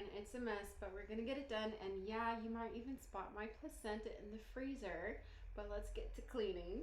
and it's a mess, but we're gonna get it done. And yeah, you might even spot my placenta in the freezer, but let's get to cleaning.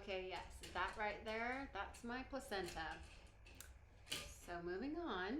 Okay, yes, that right there, that's my placenta. So moving on.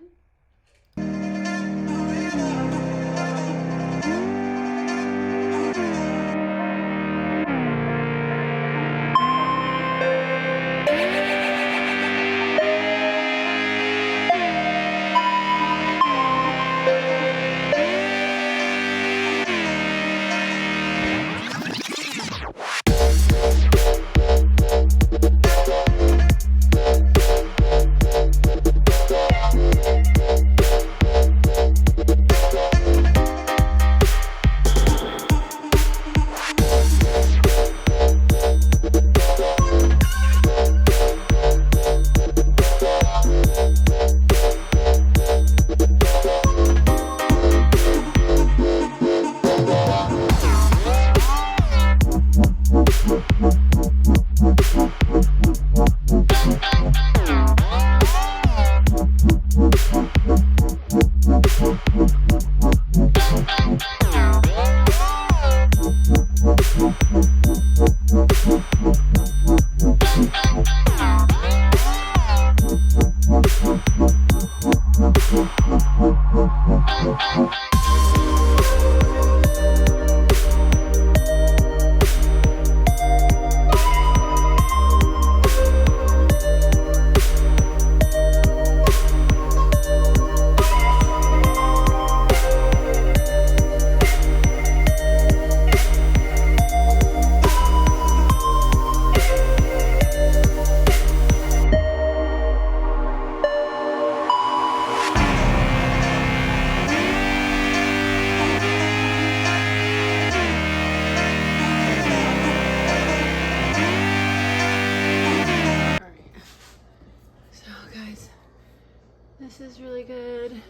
This is really good.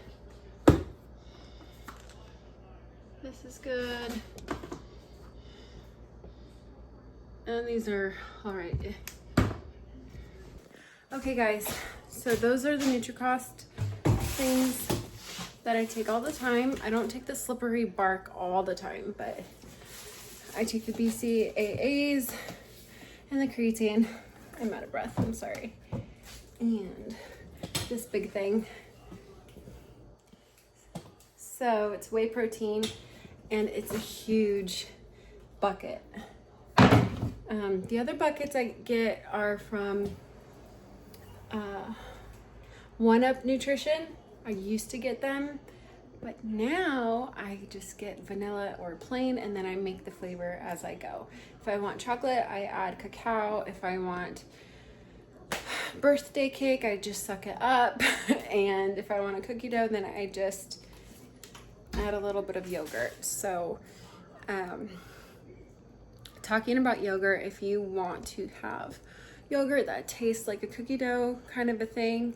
This is good. And these are all right. Okay guys, so those are the Nutricost things that I take all the time. I don't take the slippery bark all the time, but I take the BCAAs and the creatine. I'm out of breath, I'm sorry. And this big thing. So it's whey protein and it's a huge bucket. The other buckets I get are from One Up Nutrition. I used to get them, but now I just get vanilla or plain, and then I make the flavor as I go. If I want chocolate, I add cacao. If I want birthday cake, I just suck it up. And if I want a cookie dough, then I just add a little bit of yogurt. So talking about yogurt, if you want to have yogurt that tastes like a cookie dough kind of a thing,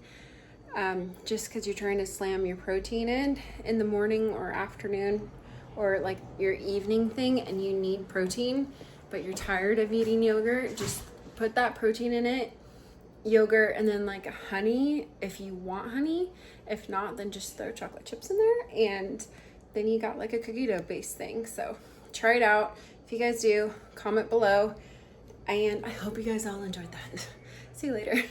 just because you're trying to slam your protein in the morning or afternoon, or like your evening thing, and you need protein but you're tired of eating yogurt, just put that protein in it, yogurt, and then like honey if you want honey. If not, then just throw chocolate chips in there, and then you got like a cookie dough based thing. So try it out. If you guys do, comment below, and I hope you guys all enjoyed that. See you later.